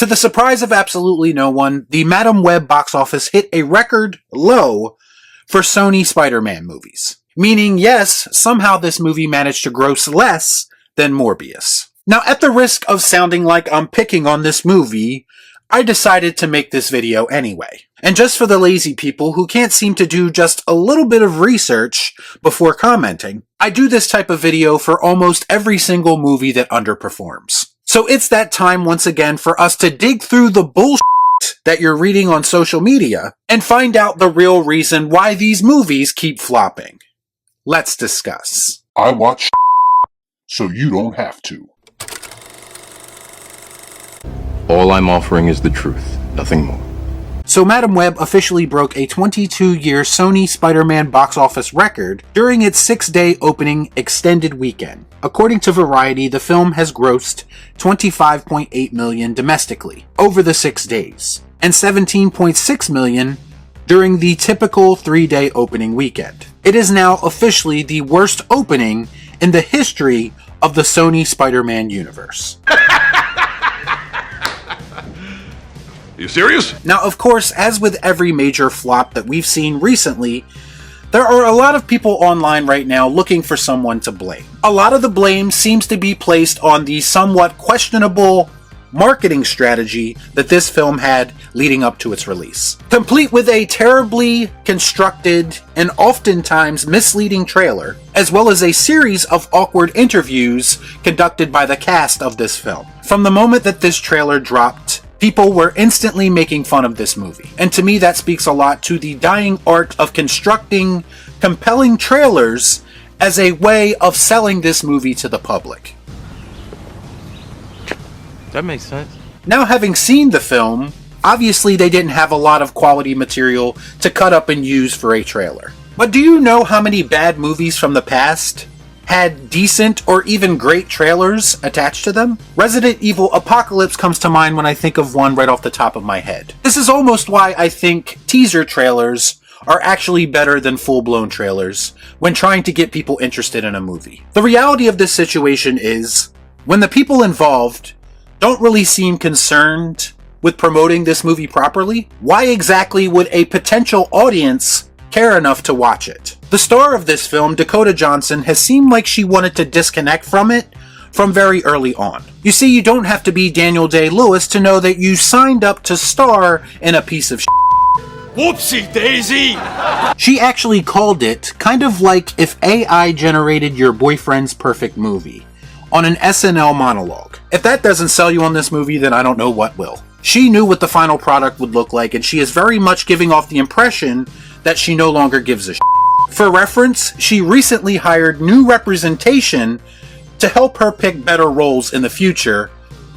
To the surprise of absolutely no one, the Madame Web box office hit a record low for Sony Spider-Man movies. Meaning, yes, somehow this movie managed to gross less than Morbius. Now, at the risk of sounding like I'm picking on this movie, I decided to make this video anyway. And just for the lazy people who can't seem to do just a little bit of research before commenting, I do this type of video for almost every single movie that underperforms. So it's that time once again for us to dig through the bullshit that you're reading on social media and find out the real reason why these movies keep flopping. Let's discuss. I watch so you don't have to. All I'm offering is the truth, nothing more. So Madame Web officially broke a 22-year Sony Spider-Man box office record during its 6-day opening extended weekend. According to Variety, the film has grossed $25.8 million domestically over the 6 days, and $17.6 million during the typical 3-day opening weekend. It is now officially the worst opening in the history of the Sony Spider-Man universe. You serious? Now, of course, as with every major flop that we've seen recently, there are a lot of people online right now looking for someone to blame. A lot of the blame seems to be placed on the somewhat questionable marketing strategy that this film had leading up to its release. Complete with a terribly constructed and oftentimes misleading trailer, as well as a series of awkward interviews conducted by the cast of this film. From the moment that this trailer dropped, people were instantly making fun of this movie. And to me, that speaks a lot to the dying art of constructing compelling trailers as a way of selling this movie to the public. That makes sense. Now, having seen the film, obviously they didn't have a lot of quality material to cut up and use for a trailer. But do you know how many bad movies from the past had decent or even great trailers attached to them? Resident Evil Apocalypse comes to mind when I think of one right off the top of my head. This is almost why I think teaser trailers are actually better than full-blown trailers when trying to get people interested in a movie. The reality of this situation is, when the people involved don't really seem concerned with promoting this movie properly, why exactly would a potential audience care enough to watch it? The star of this film, Dakota Johnson, has seemed like she wanted to disconnect from it from very early on. You see, you don't have to be Daniel Day-Lewis to know that you signed up to star in a piece of shit. Whoopsie daisy! She actually called it kind of like if AI generated your boyfriend's perfect movie on an SNL monologue. If that doesn't sell you on this movie, then I don't know what will. She knew what the final product would look like, and she is very much giving off the impression that she no longer gives a shit. For reference, she recently hired new representation to help her pick better roles in the future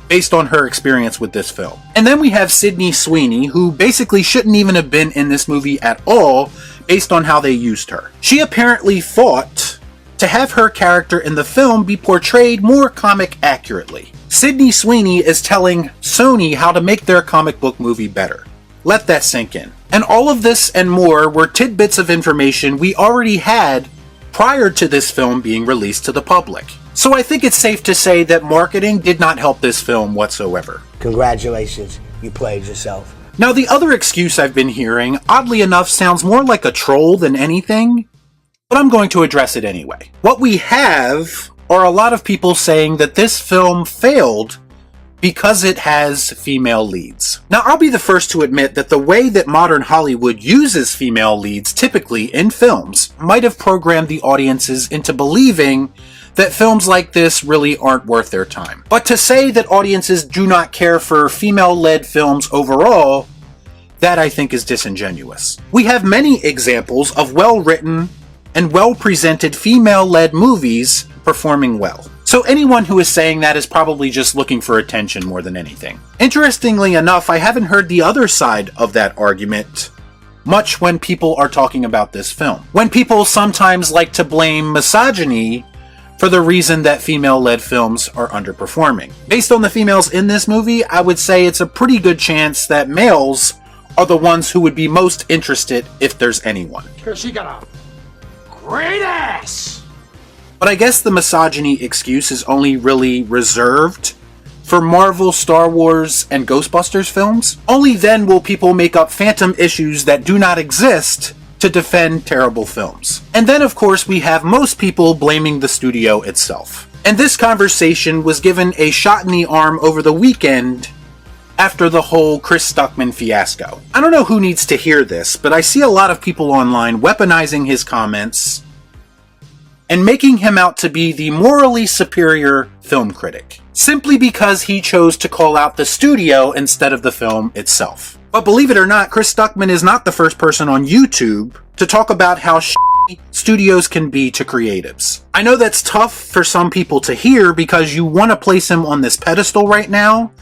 based on her experience with this film. And then we have Sydney Sweeney, who basically shouldn't even have been in this movie at all based on how they used her. She apparently fought to have her character in the film be portrayed more comic accurately. Sydney Sweeney is telling Sony how to make their comic book movie better. Let that sink in. And all of this and more were tidbits of information we already had prior to this film being released to the public. So I think it's safe to say that marketing did not help this film whatsoever. Congratulations, you played yourself. Now, the other excuse I've been hearing, oddly enough, sounds more like a troll than anything, but I'm going to address it anyway. What we have are a lot of people saying that this film failed because it has female leads. Now, I'll be the first to admit that the way that modern Hollywood uses female leads typically in films might have programmed the audiences into believing that films like this really aren't worth their time. But to say that audiences do not care for female-led films overall, that I think is disingenuous. We have many examples of well-written and well-presented female-led movies performing well. So anyone who is saying that is probably just looking for attention more than anything. Interestingly enough, I haven't heard the other side of that argument much when people are talking about this film. When people sometimes like to blame misogyny for the reason that female-led films are underperforming. Based on the females in this movie, I would say it's a pretty good chance that males are the ones who would be most interested if there's anyone. She got a great ass! But I guess the misogyny excuse is only really reserved for Marvel, Star Wars, and Ghostbusters films. Only then will people make up phantom issues that do not exist to defend terrible films. And then, of course, we have most people blaming the studio itself. And this conversation was given a shot in the arm over the weekend after the whole Chris Stuckmann fiasco. I don't know who needs to hear this, but I see a lot of people online weaponizing his comments and making him out to be the morally superior film critic, simply because he chose to call out the studio instead of the film itself. But believe it or not, Chris Stuckmann is not the first person on YouTube to talk about how shitty studios can be to creatives. I know that's tough for some people to hear because you want to place him on this pedestal right now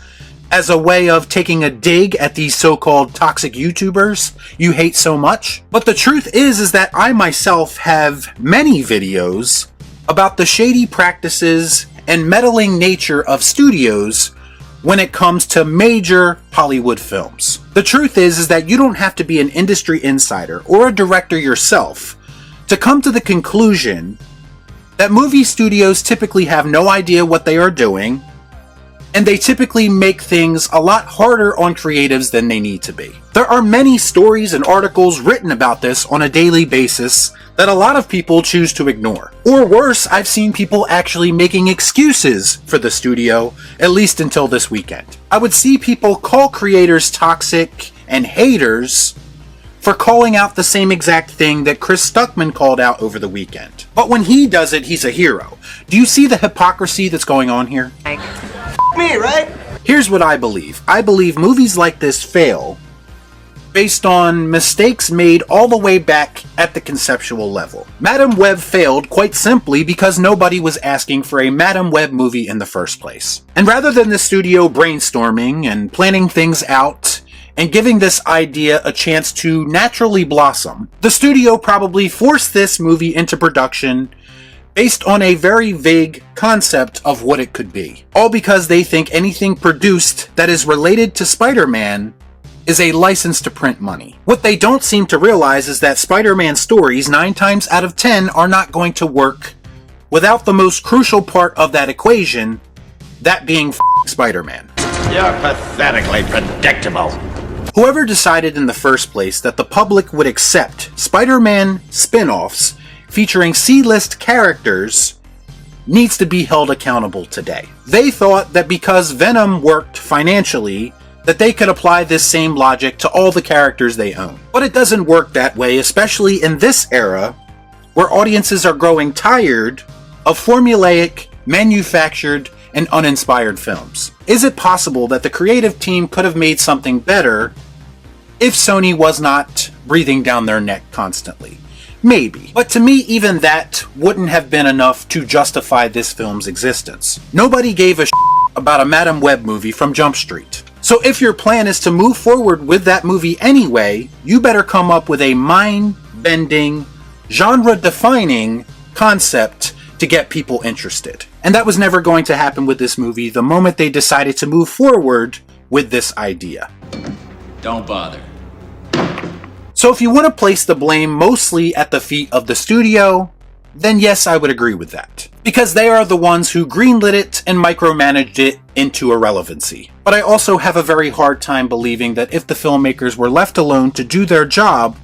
as a way of taking a dig at these so-called toxic YouTubers you hate so much. But the truth is that I myself have many videos about the shady practices and meddling nature of studios when it comes to major Hollywood films. The truth is that you don't have to be an industry insider or a director yourself to come to the conclusion that movie studios typically have no idea what they are doing, and they typically make things a lot harder on creatives than they need to be. There are many stories and articles written about this on a daily basis that a lot of people choose to ignore. Or worse, I've seen people actually making excuses for the studio, at least until this weekend. I would see people call creators toxic and haters for calling out the same exact thing that Chris Stuckmann called out over the weekend. But when he does it, he's a hero. Do you see the hypocrisy that's going on here? Me, right? Here's what I believe. I believe movies like this fail based on mistakes made all the way back at the conceptual level. Madam Web failed quite simply because nobody was asking for a Madam Web movie in the first place. And rather than the studio brainstorming and planning things out and giving this idea a chance to naturally blossom, the studio probably forced this movie into production based on a very vague concept of what it could be. All because they think anything produced that is related to Spider-Man is a license to print money. What they don't seem to realize is that Spider-Man stories 9 times out of 10 are not going to work without the most crucial part of that equation, that being Spider-Man. You're pathetically predictable. Whoever decided in the first place that the public would accept Spider-Man spin-offs featuring C-list characters needs to be held accountable today. They thought that because Venom worked financially, that they could apply this same logic to all the characters they own. But it doesn't work that way, especially in this era, where audiences are growing tired of formulaic, manufactured, and uninspired films. Is it possible that the creative team could have made something better if Sony was not breathing down their neck constantly? Maybe. But to me, even that wouldn't have been enough to justify this film's existence. Nobody gave a about a Madam Web movie from Jump Street. So if your plan is to move forward with that movie anyway, you better come up with a mind-bending, genre-defining concept to get people interested. And that was never going to happen with this movie the moment they decided to move forward with this idea. Don't bother. So if you want to place the blame mostly at the feet of the studio, then yes, I would agree with that. Because they are the ones who greenlit it and micromanaged it into irrelevancy. But I also have a very hard time believing that if the filmmakers were left alone to do their job,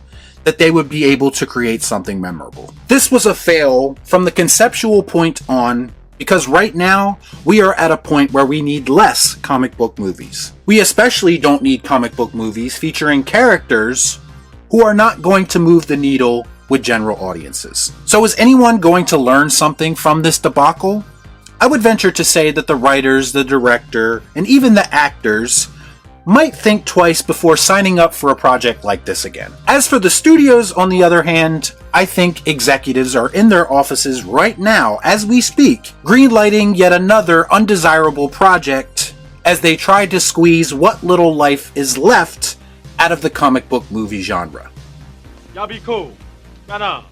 that they would be able to create something memorable. This was a fail from the conceptual point on, because right now, we are at a point where we need less comic book movies. We especially don't need comic book movies featuring characters who are not going to move the needle with general audiences. So is anyone going to learn something from this debacle? I would venture to say that the writers, the director, and even the actors might think twice before signing up for a project like this again. As for the studios, on the other hand, I think executives are in their offices right now, as we speak, greenlighting yet another undesirable project as they try to squeeze what little life is left out of the comic book movie genre. Y'all be cool. Nah.